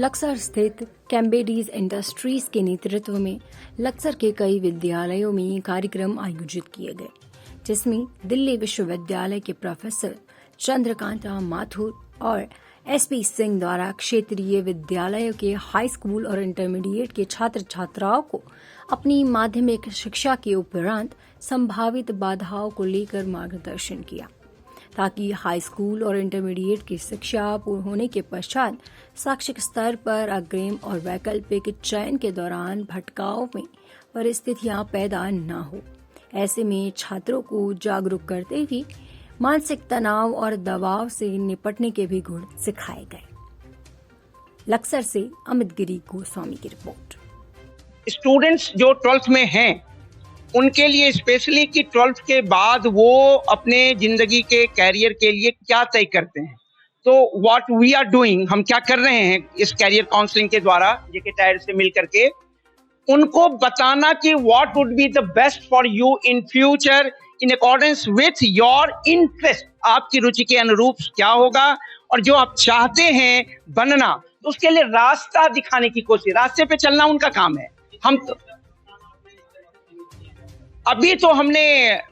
लक्सर स्थित कैम्बेडीज इंडस्ट्रीज के नेतृत्व में लक्सर के कई विद्यालयों में कार्यक्रम आयोजित किए गए, जिसमें दिल्ली विश्वविद्यालय के प्रोफेसर चंद्रकांता माथुर और एसपी सिंह द्वारा क्षेत्रीय विद्यालयों के हाई स्कूल और इंटरमीडिएट के छात्र छात्राओं को अपनी माध्यमिक शिक्षा के उपरांत संभावित बाधाओं को लेकर मार्गदर्शन किया, ताकि हाई स्कूल और इंटरमीडिएट की शिक्षा पूर्ण होने के पश्चात शैक्षिक स्तर पर अग्रिम और वैकल्पिक चयन के दौरान भटकाव में परिस्थितियां पैदा न हो। ऐसे में छात्रों को जागरूक करते हुए मानसिक तनाव और दबाव से निपटने के भी गुण सिखाए गए। लक्सर से अमित गिरी गोस्वामी की रिपोर्ट। स्टूडेंट्स जो 12th में हैं उनके लिए स्पेशली कि 12th के बाद वो अपने जिंदगी के कैरियर के लिए क्या तय करते हैं, तो व्हाट वी आर डूइंग, हम क्या कर रहे हैं इस कैरियर काउंसलिंग के द्वारा जेके टायर से मिल करके उनको बताना कि what would be the best for you in future in accordance with your interest. आपकी रुचि के अनुरूप क्या होगा और जो आप चाहते हैं बनना, तो उसके लिए रास्ता दिखाने की कोशिश, रास्ते पे चलना उनका काम है। हम तो अभी तो हमने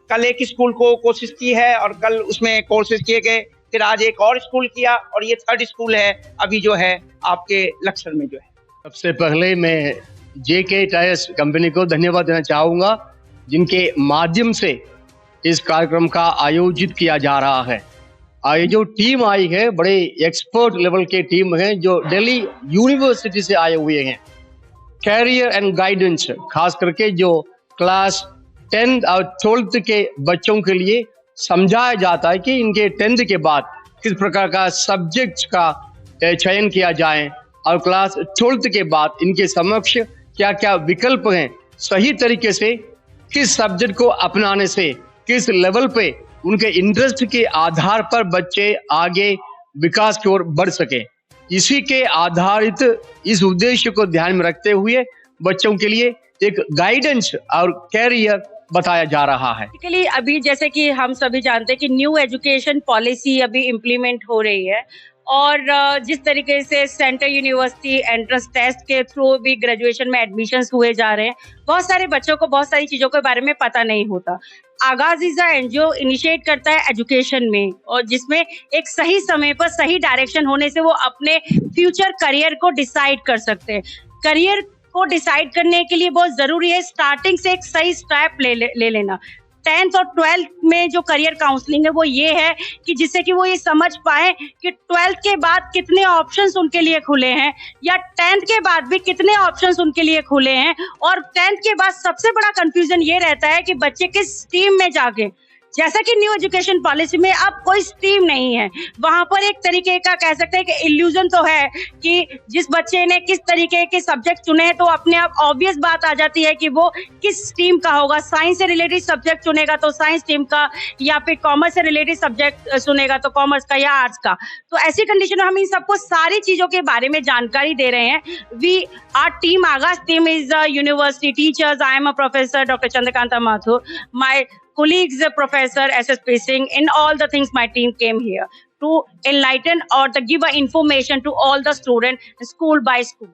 कल एक स्कूल को कोशिश की है और कल उसमें कोर्सेज किए गए, फिर आज एक और स्कूल किया और ये 3rd स्कूल है अभी जो है आपके लक्सर में जो है। सबसे पहले मैं जेके टायर्स कंपनी को धन्यवाद देना चाहूँगा, जिनके माध्यम से इस कार्यक्रम का आयोजित किया जा रहा है। ये जो टीम आई है बड़े एक्सपर्ट लेवल के टीम है जो दिल्ली यूनिवर्सिटी से आए हुए हैं। कैरियर एंड गाइडेंस खास करके जो क्लास 10th और 12th के बच्चों के लिए समझाया जाता है कि इनके 10th के बाद किस प्रकार का सब्जेक्ट का चयन किया जाए और क्लास 12th के बाद इनके समक्ष क्या क्या विकल्प हैं, सही तरीके से किस सब्जेक्ट को अपनाने से किस लेवल पे उनके इंटरेस्ट के आधार पर बच्चे आगे विकास की ओर बढ़ सके। इसी के आधारित इस उद्देश्य को ध्यान में रखते हुए बच्चों के लिए एक गाइडेंस और कैरियर बताया जा रहा है। बेसिकली अभी जैसे कि हम सभी जानते हैं कि न्यू एजुकेशन पॉलिसी अभी इम्प्लीमेंट हो रही है और जिस तरीके से सेंट्रल यूनिवर्सिटी एंट्रेंस टेस्ट के थ्रू भी ग्रेजुएशन में एडमिशन्स हुए जा रहे हैं, बहुत सारे बच्चों को बहुत सारी चीजों के बारे में पता नहीं होता। आगाज इज एनजीओ इनिशिएट करता है एजुकेशन में, और जिसमें एक सही समय पर सही डायरेक्शन होने से वो अपने फ्यूचर करियर को डिसाइड कर सकते हैं। करियर को डिसाइड करने के लिए बहुत जरूरी है स्टार्टिंग से एक सही स्टेप ले लेना। 10th और 12th में जो करियर काउंसलिंग है वो ये है कि जिससे कि वो ये समझ पाए कि 12th के बाद कितने ऑप्शंस उनके लिए खुले हैं या 10th के बाद भी कितने ऑप्शंस उनके लिए खुले हैं। और 10th के बाद सबसे बड़ा कंफ्यूजन ये रहता है कि बच्चे किस स्ट्रीम में जाके, जैसा कि न्यू एजुकेशन पॉलिसी में अब कोई स्ट्रीम नहीं है, वहां पर एक तरीके का कह सकते हैं कि इल्यूजन तो है कि जिस बच्चे ने किस तरीके के सब्जेक्ट चुने हैं तो अपने आप ऑब्वियस बात आ जाती है कि वो किस स्ट्रीम का होगा। साइंस से रिलेटेड सब्जेक्ट चुनेगा तो साइंस स्ट्रीम का, या फिर कॉमर्स से रिलेटेड सब्जेक्ट चुनेगा तो कॉमर्स का या आर्ट्स का। तो ऐसी कंडीशन में हम इन सबको सारी चीजों के बारे में जानकारी दे रहे हैं। वी आर टीम आगाज team is university teachers. I am a professor doctor Chandrakanta Mathur, my colleagues, Professor SSP Singh. In all the things, my team came here to enlighten or to give information to all the students, school by school.